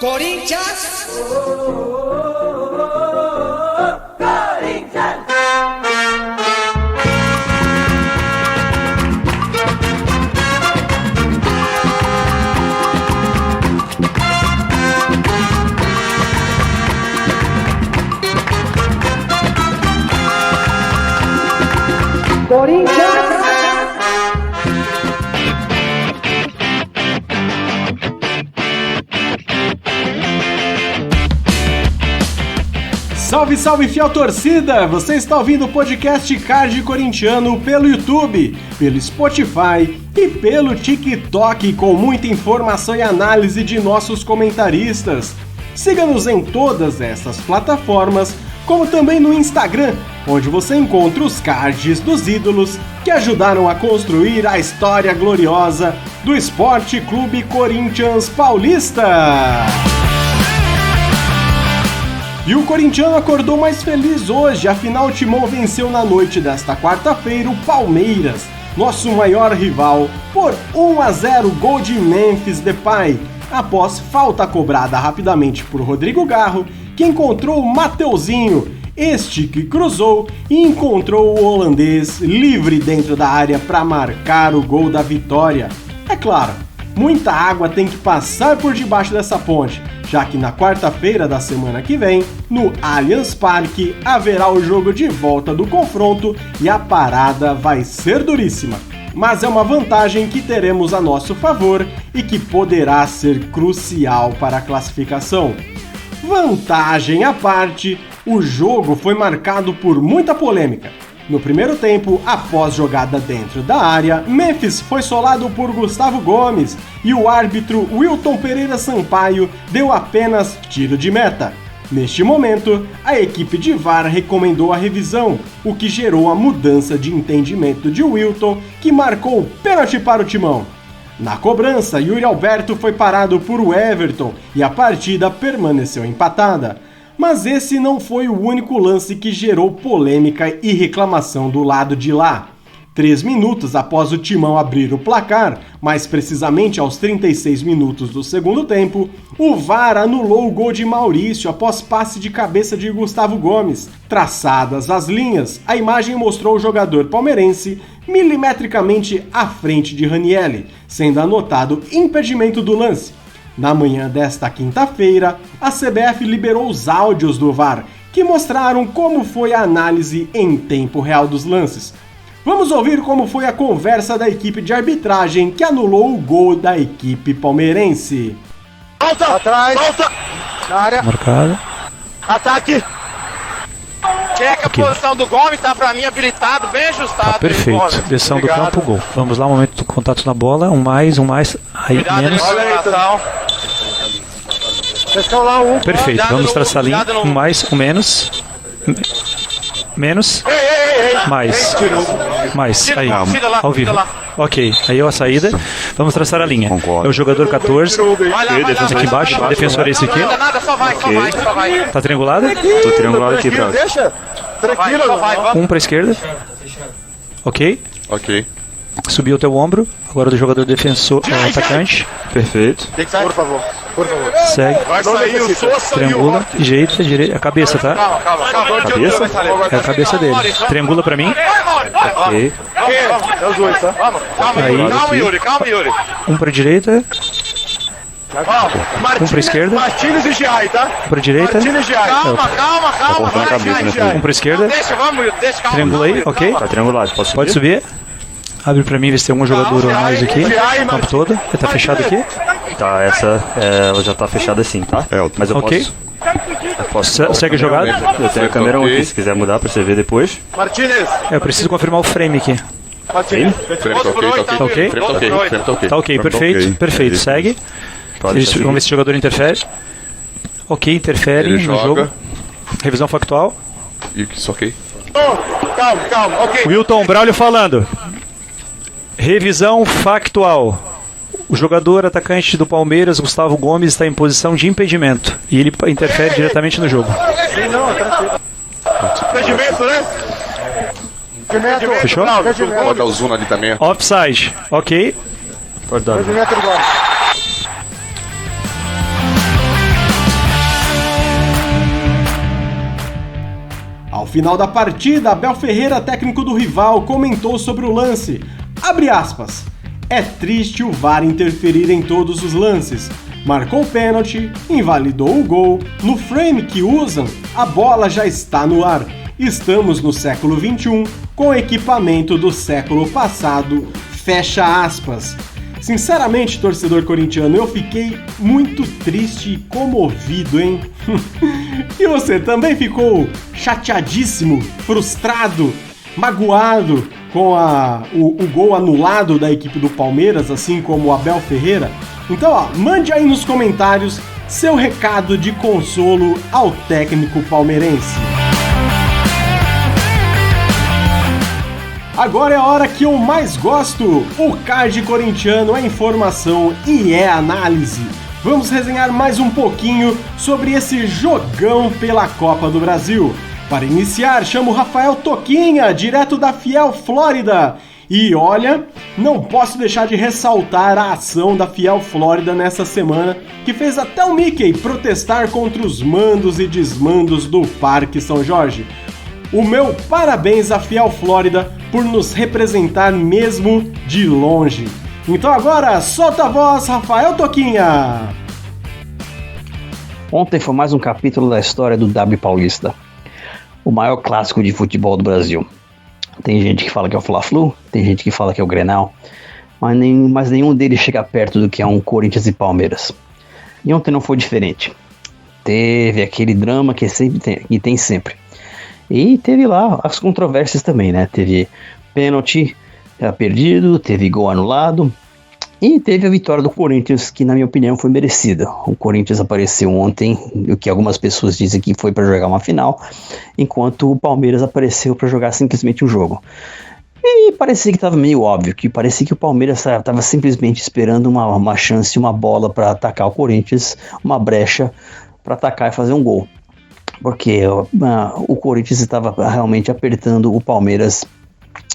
Corinthians! Corinthians! Salve, salve, fiel torcida! Você está ouvindo o podcast Card Corintiano pelo YouTube, pelo Spotify e pelo TikTok, com muita informação e análise de nossos comentaristas. Siga-nos em todas essas plataformas, como também no Instagram, onde você encontra os cards dos ídolos que ajudaram a construir a história gloriosa do Esporte Clube Corinthians Paulista. E o corintiano acordou mais feliz hoje, afinal o Timão venceu na noite desta quarta-feira o Palmeiras, nosso maior rival, por 1-0, gol de Memphis Depay, após falta cobrada rapidamente por Rodrigo Garro, que encontrou o Mateuzinho, este que cruzou e encontrou o holandês livre dentro da área para marcar o gol da vitória. É claro, muita água tem que passar por debaixo dessa ponte, já que na quarta-feira da semana que vem, no Allianz Parque, haverá o jogo de volta do confronto e a parada vai ser duríssima. Mas é uma vantagem que teremos a nosso favor e que poderá ser crucial para a classificação. Vantagem à parte, o jogo foi marcado por muita polêmica. No primeiro tempo, após jogada dentro da área, Memphis foi solado por Gustavo Gomes e o árbitro Wilton Pereira Sampaio deu apenas tiro de meta. Neste momento, a equipe de VAR recomendou a revisão, o que gerou a mudança de entendimento de Wilton, que marcou o pênalti para o Timão. Na cobrança, Yuri Alberto foi parado por Everton e a partida permaneceu empatada. Mas esse não foi o único lance que gerou polêmica e reclamação do lado de lá. 3 minutos após o Timão abrir o placar, mais precisamente aos 36 minutos do segundo tempo, o VAR anulou o gol de Maurício após passe de cabeça de Gustavo Gomes. Traçadas as linhas, a imagem mostrou o jogador palmeirense milimetricamente à frente de Ranieri, sendo anotado impedimento do lance. Na manhã desta quinta-feira, a CBF liberou os áudios do VAR, que mostraram como foi a análise em tempo real dos lances. Vamos ouvir como foi a conversa da equipe de arbitragem que anulou o gol da equipe palmeirense. Volta! Atrás! Volta! Na área! Marcado! Ataque! Checa a posição do Gomes, tá pra mim habilitado, bem ajustado. Tá perfeito, direção do campo, gol. Vamos lá, momento do contato na bola, um mais, aí cuidado, menos. Perfeito, vamos traçar a linha, um mais, um menos. Menos. Mais, aí, ao vivo. Ok, aí é a saída. Vamos traçar a linha. É o jogador 14. Defesa aqui embaixo. Defensor esse aqui. Ok. Tá triangulado? Tô triangulado aqui, Branco. Deixa. Tranquilo. Um pra esquerda. Ok. Ok. Subiu o teu ombro. Agora do jogador defensor, atacante. Perfeito. Tem que sair, por favor. Segue. Vai sair o Sousa. Triangula. Direita. A cabeça, tá? Calma. Cabeça? É a cabeça dele. Triangula pra mim. Ok. É os dois, tá? Aí. Calma, Yuri. Um pra direita. Um pra esquerda. Martínez e Giai, tá? Um pra direita. Martínez e Giai. Calma. cortando a cabeça, né, filho? Um pra esquerda. Deixa, calma. Triangula aí, ok? Tá triangulado, posso subir? Pode subir. Abre pra mim, ver se tem algum jogador a mais aqui. O campo todo. Ele tá fechado aqui. Tá, essa ela já tá fechada assim, tá? Mas eu Ok. posso Segue a jogada. Eu tenho a câmera 1 aqui, se quiser mudar pra você ver depois. Martínez. Eu preciso confirmar o frame aqui. Martínez. Tá ok? Tá ok, perfeito. Segue. Vamos ver se o jogador interfere. Ok, interfere Ele no joga. jogo. Revisão factual. Isso, ok. Calma, ok. Wilton Braulio falando. Revisão factual. O jogador atacante do Palmeiras, Gustavo Gomes, está em posição de impedimento. E ele interfere diretamente no jogo. Sim, não, tranquilo. Impedimento, né? Fechou? Pode dar o zoom ali também. Offside. Ok. Pode dar. Impedimento do Gomes. Ao final da partida, Abel Ferreira, técnico do rival, comentou sobre o lance. Abre aspas. É triste o VAR interferir em todos os lances. Marcou o pênalti, invalidou o gol. No frame que usam, a bola já está no ar. Estamos no século XXI, com equipamento do século passado. Fecha aspas. Sinceramente, torcedor corintiano, eu fiquei muito triste e comovido, hein? E você também ficou chateadíssimo, frustrado, magoado com o gol anulado da equipe do Palmeiras, assim como o Abel Ferreira? Então, mande aí nos comentários seu recado de consolo ao técnico palmeirense. Agora é a hora que eu mais gosto. O card corintiano é informação e é análise. Vamos resenhar mais um pouquinho sobre esse jogão pela Copa do Brasil. Para iniciar, chamo o Rafael Toquinha, direto da Fiel Flórida. E olha, não posso deixar de ressaltar a ação da Fiel Flórida nessa semana, que fez até o Mickey protestar contra os mandos e desmandos do Parque São Jorge. O meu parabéns à Fiel Flórida por nos representar mesmo de longe. Então agora, solta a voz, Rafael Toquinha! Ontem foi mais um capítulo da história do Derby Paulista, o maior clássico de futebol do Brasil. Tem gente que fala que é o Fla-Flu, tem gente que fala que é o Grenal, mas nenhum deles chega perto do que é um Corinthians e Palmeiras. E ontem não foi diferente. Teve aquele drama que sempre tem, e tem sempre. E teve lá as controvérsias também, né? Teve pênalti perdido, teve gol anulado e teve a vitória do Corinthians, que na minha opinião foi merecida. O Corinthians apareceu ontem, o que algumas pessoas dizem que foi para jogar uma final, enquanto o Palmeiras apareceu para jogar simplesmente um jogo. E parecia que estava meio óbvio, que parecia que o Palmeiras estava simplesmente esperando uma chance, uma bola para atacar o Corinthians, uma brecha para atacar e fazer um gol. Porque o Corinthians estava realmente apertando o Palmeiras,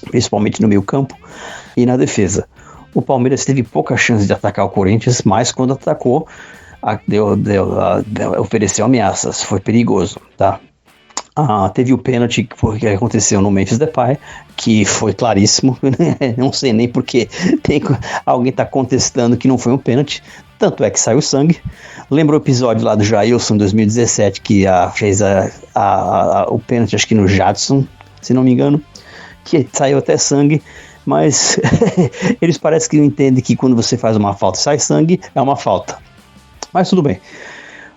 principalmente no meio campo e na defesa. O Palmeiras teve pouca chance de atacar o Corinthians, mas quando atacou, ofereceu ameaças, foi perigoso, tá? Teve o pênalti que aconteceu no Memphis Depay, que foi claríssimo, não sei nem porque alguém está contestando que não foi um pênalti, tanto é que saiu sangue. Lembra o episódio lá do Jailson em 2017, que fez o pênalti, acho que no Jadson, se não me engano, que saiu até sangue, mas eles parecem que não entendem que quando você faz uma falta e sai sangue, é uma falta. Mas tudo bem.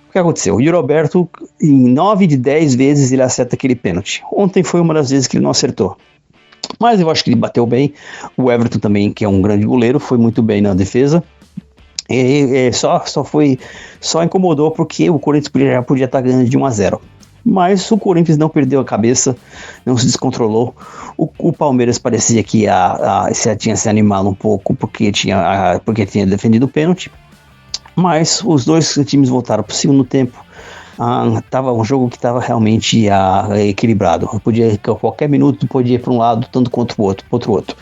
O que aconteceu? O Yuri Alberto, em 9 de 10 vezes, ele acerta aquele pênalti. Ontem foi uma das vezes que ele não acertou. Mas eu acho que ele bateu bem. O Everton também, que é um grande goleiro, foi muito bem na defesa. E só incomodou porque o Corinthians já podia estar ganhando de 1-0. Mas o Corinthians não perdeu a cabeça, não se descontrolou. O Palmeiras parecia que tinha se animado um pouco porque tinha defendido o pênalti. Mas os dois times voltaram para o segundo tempo. Tava um jogo que estava realmente equilibrado. Qualquer minuto podia ir para um lado, tanto quanto o outro.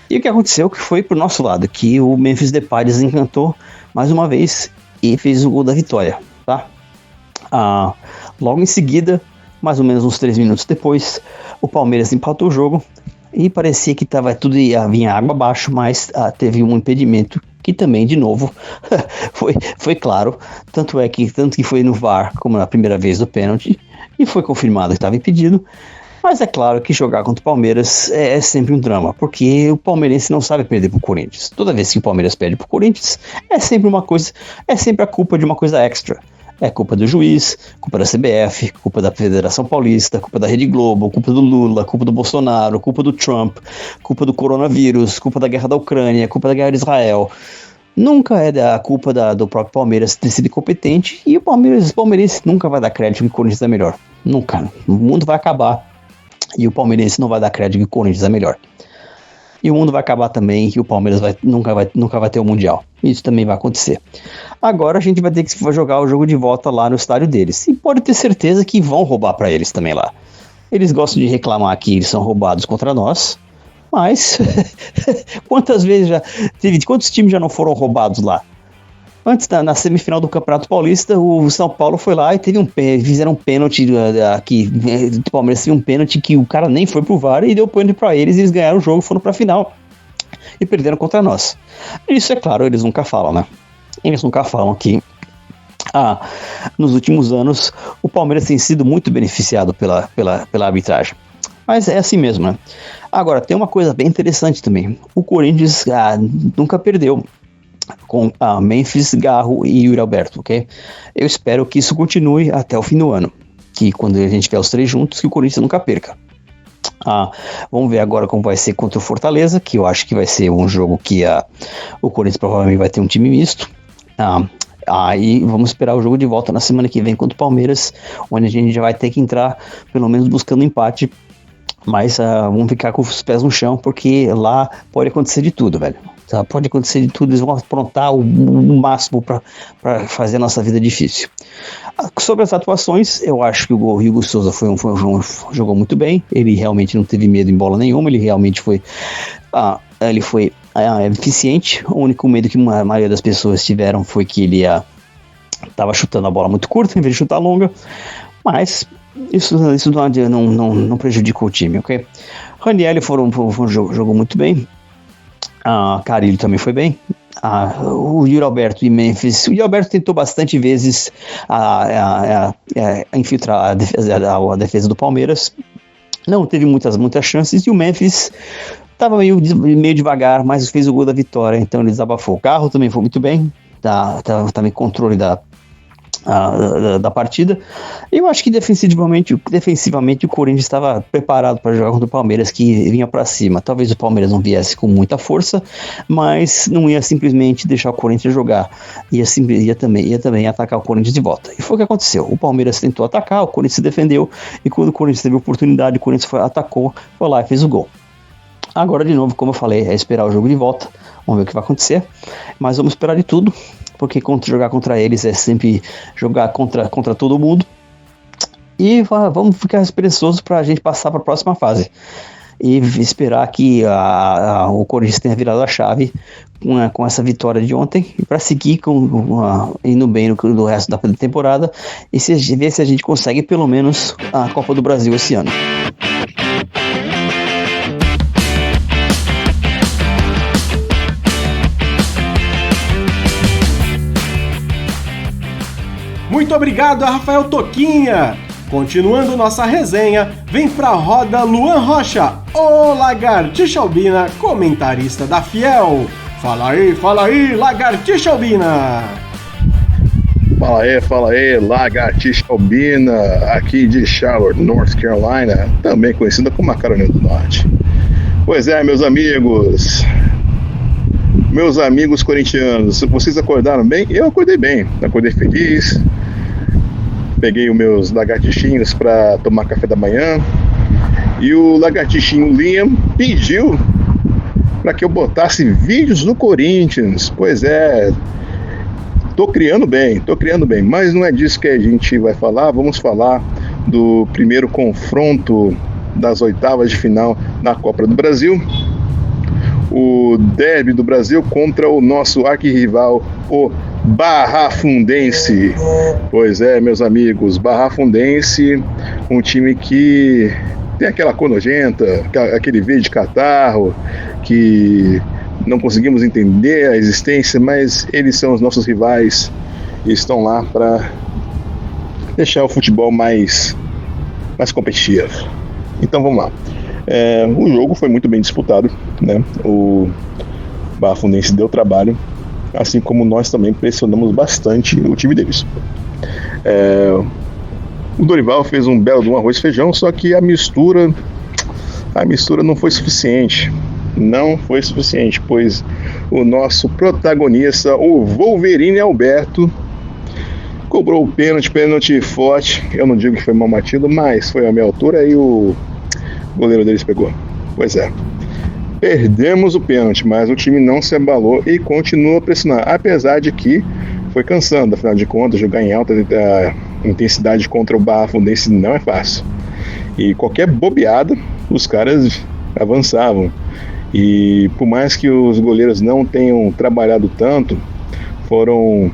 E o que aconteceu que foi para o nosso lado, que o Memphis Depay desencantou mais uma vez e fez o gol da vitória, tá? Logo em seguida, mais ou menos uns 3 minutos depois, o Palmeiras empatou o jogo e parecia que vinha água abaixo, mas teve um impedimento que também, de novo, foi claro, tanto que foi no VAR como na primeira vez do pênalti, e foi confirmado que estava impedido. Mas é claro que jogar contra o Palmeiras é sempre um drama, porque o palmeirense não sabe perder pro Corinthians. Toda vez que o Palmeiras perde pro Corinthians, é sempre a culpa de uma coisa extra. É culpa do juiz, culpa da CBF, culpa da Federação Paulista, culpa da Rede Globo, culpa do Lula, culpa do Bolsonaro, culpa do Trump, culpa do coronavírus, culpa da guerra da Ucrânia, culpa da guerra de Israel. Nunca é a culpa do próprio Palmeiras ter sido incompetente, e o palmeirense nunca vai dar crédito que o Corinthians é melhor. Nunca. O mundo vai acabar e o palmeirense não vai dar crédito que o Corinthians é melhor. E o mundo vai acabar também e o Palmeiras nunca vai ter o Mundial. Isso também vai acontecer. Agora a gente vai ter que jogar o jogo de volta lá no estádio deles. E pode ter certeza que vão roubar para eles também lá. Eles gostam de reclamar que eles são roubados contra nós. Mas quantos times já não foram roubados lá? Antes, na semifinal do Campeonato Paulista, o São Paulo foi lá e fizeram um pênalti aqui, do Palmeiras teve um pênalti que o cara nem foi pro VAR e deu pênalti pra eles e eles ganharam o jogo, foram pra final e perderam contra nós. Isso é claro, eles nunca falam, né? Eles nunca falam que nos últimos anos o Palmeiras tem sido muito beneficiado pela arbitragem. Mas é assim mesmo, né? Agora, tem uma coisa bem interessante também. O Corinthians nunca perdeu com Memphis, Garro e Yuri Alberto, ok? Eu espero que isso continue até o fim do ano. Que quando a gente tiver os três juntos, que o Corinthians nunca perca. Vamos ver agora como vai ser contra o Fortaleza, que eu acho que vai ser um jogo que o Corinthians provavelmente vai ter um time misto. Aí vamos esperar o jogo de volta na semana que vem contra o Palmeiras, onde a gente já vai ter que entrar pelo menos buscando empate, mas vamos ficar com os pés no chão, porque lá pode acontecer de tudo, velho. Pode acontecer de tudo, eles vão aprontar o máximo para fazer a nossa vida difícil. Sobre as atuações, eu acho que o Hugo Souza jogou muito bem, ele realmente não teve medo em bola nenhuma, ele realmente foi eficiente. O único medo que a maioria das pessoas tiveram foi que ele estava chutando a bola muito curta em vez de chutar longa, mas isso não prejudicou o time, ok? Ranieri jogou muito bem, Carille também foi bem, o Yuri Alberto e Memphis. O Yuri Alberto tentou bastante vezes infiltrar a defesa do Palmeiras, não teve muitas chances, e o Memphis estava meio devagar, mas fez o gol da vitória, então ele desabafou. O Carro também foi muito bem, tá em controle da partida. Eu acho que defensivamente o Corinthians estava preparado para jogar contra o Palmeiras, que vinha para cima. Talvez o Palmeiras não viesse com muita força, mas não ia simplesmente deixar o Corinthians jogar, ia também atacar o Corinthians de volta. E foi o que aconteceu. O Palmeiras tentou atacar, o Corinthians se defendeu, e quando o Corinthians teve oportunidade, o Corinthians atacou, foi lá e fez o gol. Agora, de novo, como eu falei, é esperar o jogo de volta. Vamos ver o que vai acontecer. Mas vamos esperar de tudo, porque jogar contra eles é sempre jogar contra todo mundo. E vamos ficar esperançosos para a gente passar para a próxima fase. E esperar que o Corinthians tenha virado a chave com essa vitória de ontem, e para seguir indo bem no resto da temporada e ver se a gente consegue pelo menos a Copa do Brasil esse ano. Muito obrigado a Rafael Toquinha. Continuando nossa resenha, vem pra roda Luan Rocha, o Lagartixa Albina, comentarista da Fiel. Fala aí, Lagartixa Albina. Fala aí, Lagartixa Albina, aqui de Charlotte, North Carolina, também conhecida como a Carolina do Norte. Pois é, meus amigos corintianos, vocês acordaram bem? Eu acordei bem, acordei feliz. Peguei os meus lagartixinhos para tomar café da manhã, e o lagartixinho Liam pediu para que eu botasse vídeos do Corinthians. Pois é, tô criando bem, mas não é disso que a gente vai falar. Vamos falar do primeiro confronto das oitavas de final da Copa do Brasil, o derby do Brasil contra o nosso arquirrival, o Barrafundense. Pois é, meus amigos, Barrafundense, um time que tem aquela cor nojenta, aquele verde de catarro, que não conseguimos entender a existência, mas eles são os nossos rivais e estão lá para deixar o futebol mais competitivo. Então vamos lá. O jogo foi muito bem disputado, né? O Barrafundense deu trabalho, assim como nós também pressionamos bastante o time deles. O Dorival fez um belo de um arroz e feijão, só que a mistura não foi suficiente. Não foi suficiente, pois o nosso protagonista, o Wolverine Alberto, cobrou o pênalti forte. Eu não digo que foi mal batido, mas foi a minha altura e o goleiro deles pegou. Pois é, perdemos o pênalti, mas o time não se abalou e continua a pressionar, apesar de que foi cansando. Afinal de contas, jogar em alta intensidade contra o Barrafundense não é fácil, e qualquer bobeada os caras avançavam. E por mais que os goleiros não tenham trabalhado tanto, foram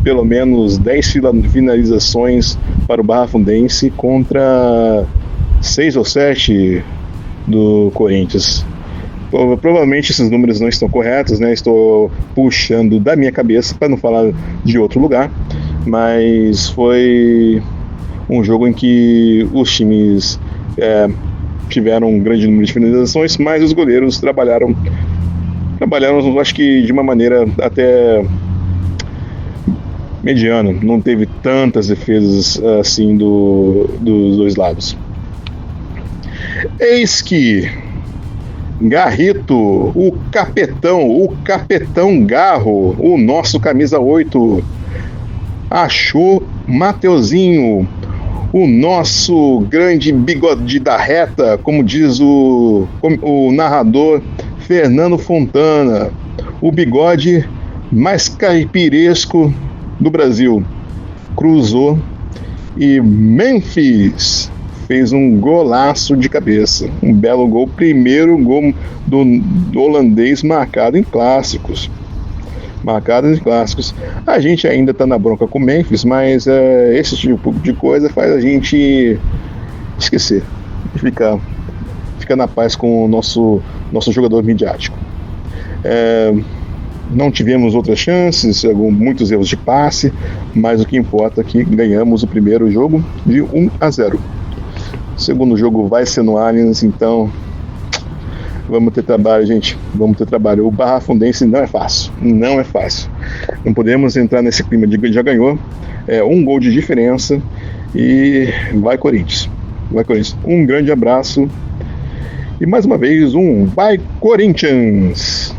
pelo menos 10 finalizações para o Barra Fundense contra 6 ou 7 do Corinthians. Provavelmente esses números não estão corretos, né? Estou puxando da minha cabeça para não falar de outro lugar, mas foi um jogo em que os times tiveram um grande número de finalizações, mas os goleiros trabalharam, acho que de uma maneira até mediana. Não teve tantas defesas assim dos dois lados. Eis que Garrito, o capitão Garro, o nosso camisa 8, achou Mateuzinho, o nosso grande bigode da reta, como diz o narrador Fernando Fontana, o bigode mais caipiresco do Brasil. Cruzou e Memphis fez um golaço de cabeça, um belo gol, primeiro gol do holandês marcado em clássicos. A gente ainda está na bronca com o Memphis, mas esse tipo de coisa faz a gente esquecer, ficar na paz com o nosso jogador midiático. Não tivemos outras chances, muitos erros de passe, mas o que importa é que ganhamos o primeiro jogo de 1-0. O segundo jogo vai ser no Allianz, então vamos ter trabalho, gente. Vamos ter trabalho. O Barra Fundense não é fácil. Não podemos entrar nesse clima de já ganhou. Um gol de diferença e vai Corinthians. Um grande abraço e mais uma vez vai Corinthians.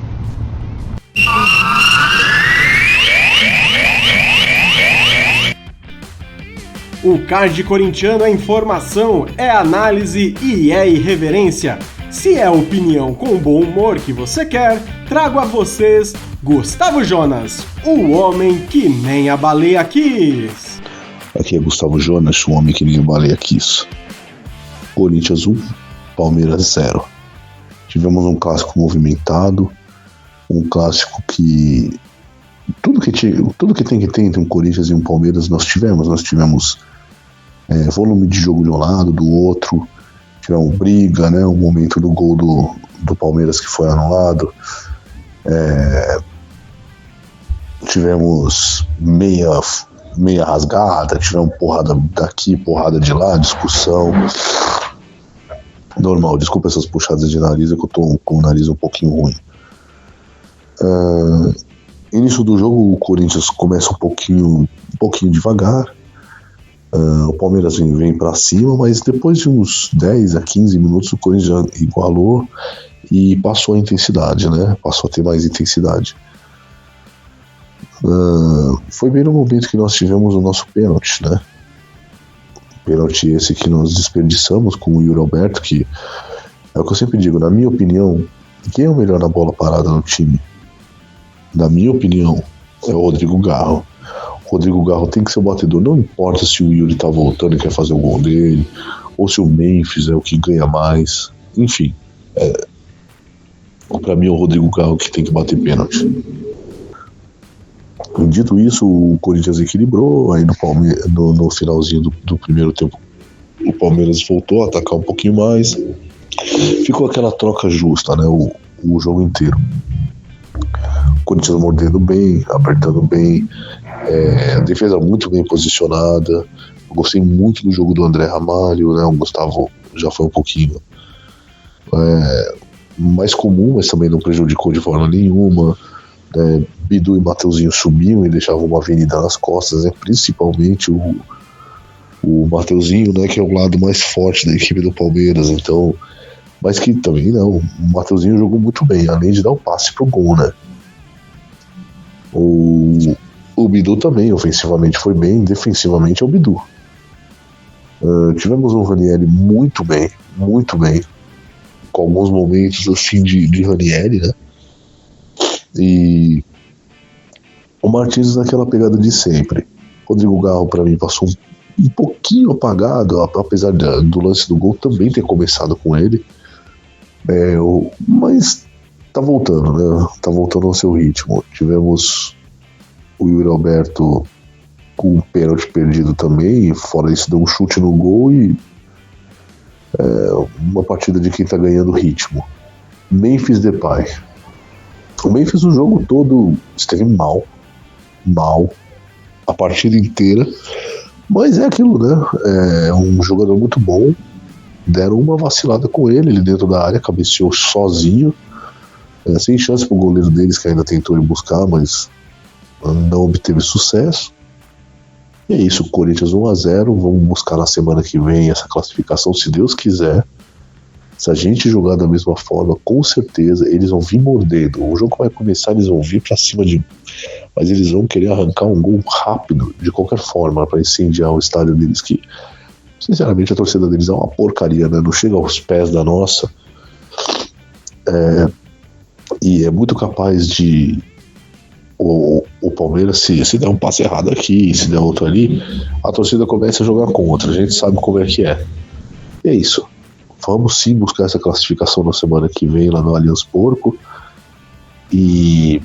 O card corintiano é informação, é análise e é irreverência. Se é opinião com bom humor que você quer, trago a vocês Gustavo Jonas, o homem que nem a baleia quis. Aqui é Gustavo Jonas, o homem que nem a baleia quis. Corinthians 1, Palmeiras 0. Tivemos um clássico movimentado, um clássico que tudo que tem que ter entre um Corinthians e um Palmeiras nós tivemos volume de jogo de um lado, do outro, tivemos briga, né, o momento do gol do Palmeiras que foi anulado, tivemos meia rasgada, tivemos porrada daqui, porrada de lá, discussão normal. Desculpa essas puxadas de nariz, é que eu tô com o nariz um pouquinho ruim. Início do jogo, o Corinthians começa um pouquinho devagar. O Palmeiras vem para cima, mas depois de uns 10 a 15 minutos o Corinthians já igualou e passou a intensidade, né? Passou a ter mais intensidade. Foi bem no momento que nós tivemos o nosso pênalti, né? Pênalti esse que nós desperdiçamos com o Yuri Alberto, que é o que eu sempre digo, na minha opinião, quem é o melhor na bola parada no time? Na minha opinião, é o Rodrigo Garro. O Rodrigo Garro tem que ser o batedor, não importa se o Yuri tá voltando e quer fazer o gol dele, ou se o Memphis é o que ganha mais, enfim. Pra mim é o Rodrigo Garro que tem que bater pênalti. Dito isso, o Corinthians equilibrou, aí no finalzinho do primeiro tempo o Palmeiras voltou a atacar um pouquinho mais, ficou aquela troca justa, né, o jogo inteiro. O Corinthians mordendo bem, apertando bem, a defesa muito bem posicionada. Eu gostei muito do jogo do André Ramalho, né? O Gustavo já foi um pouquinho mais comum, mas também não prejudicou de forma nenhuma. Bidu e Mateuzinho subiam e deixavam uma avenida nas costas, né? Principalmente o Mateuzinho, né? Que é o lado mais forte da equipe do Palmeiras, então, mas que também não, o Mateuzinho jogou muito bem, além de dar um passe pro gol, né? O Bidu também, ofensivamente foi bem, defensivamente é o Bidu. Tivemos um Ranieri muito bem, com alguns momentos assim de Ranieri, né? E o Martins naquela pegada de sempre. Rodrigo Garro pra mim passou um pouquinho apagado, apesar do lance do gol também ter começado com ele, mas tá voltando, né? Tá voltando ao seu ritmo. Tivemos o Yuri Alberto com um pênalti perdido também, e fora isso deu um chute no gol e uma partida de quem tá ganhando ritmo. Memphis Depay. O Memphis o jogo todo esteve mal a partida inteira, mas é aquilo, né? É um jogador muito bom. Deram uma vacilada com ele dentro da área, cabeceou sozinho, sem chance pro goleiro deles, que ainda tentou ir buscar, mas não obteve sucesso. E é isso, Corinthians 1-0, vamos buscar na semana que vem essa classificação, se Deus quiser. Se a gente jogar da mesma forma, com certeza eles vão vir mordendo. O jogo vai começar, eles vão vir pra cima de... Mas eles vão querer arrancar um gol rápido, de qualquer forma, pra incendiar o estádio deles, que, sinceramente, a torcida deles é uma porcaria, né? Não chega aos pés da nossa. E é muito capaz de... O Palmeiras, se der um passe errado aqui, se der outro ali, a torcida começa a jogar contra. A gente sabe como é que é. E é isso. Vamos sim buscar essa classificação na semana que vem lá no Allianz Porco. E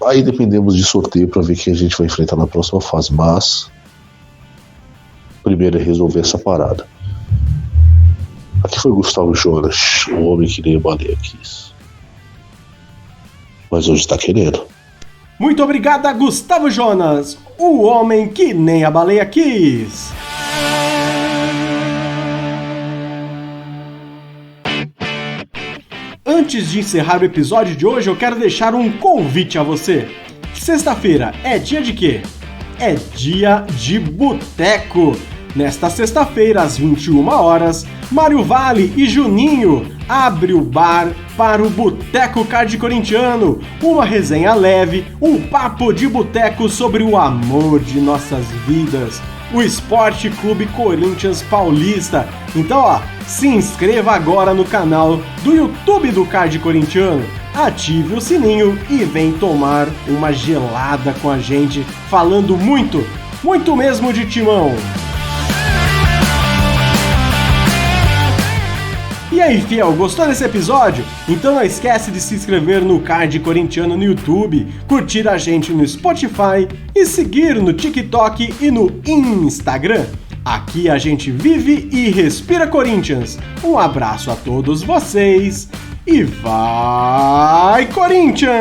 aí dependemos de sorteio para ver quem a gente vai enfrentar na próxima fase. Mas primeiro é resolver essa parada. Aqui foi Gustavo Jonas, o homem que nem a baleia quis. Mas hoje está querendo. Muito obrigado a Gustavo Jonas, o homem que nem a baleia quis. Antes de encerrar o episódio de hoje, eu quero deixar um convite a você. Sexta-feira é dia de quê? É dia de boteco. Nesta sexta-feira, às 21 horas, Mário Vale e Juninho abre o bar para o Boteco Card Corintiano, uma resenha leve, um papo de boteco sobre o amor de nossas vidas, o Esporte Clube Corinthians Paulista. Então, se inscreva agora no canal do YouTube do Card Corintiano, ative o sininho e vem tomar uma gelada com a gente, falando muito mesmo de Timão. E aí, fiel, gostou desse episódio? Então não esquece de se inscrever no Card Corintiano no YouTube, curtir a gente no Spotify e seguir no TikTok e no Instagram. Aqui a gente vive e respira Corinthians. Um abraço a todos vocês e vai Corinthians!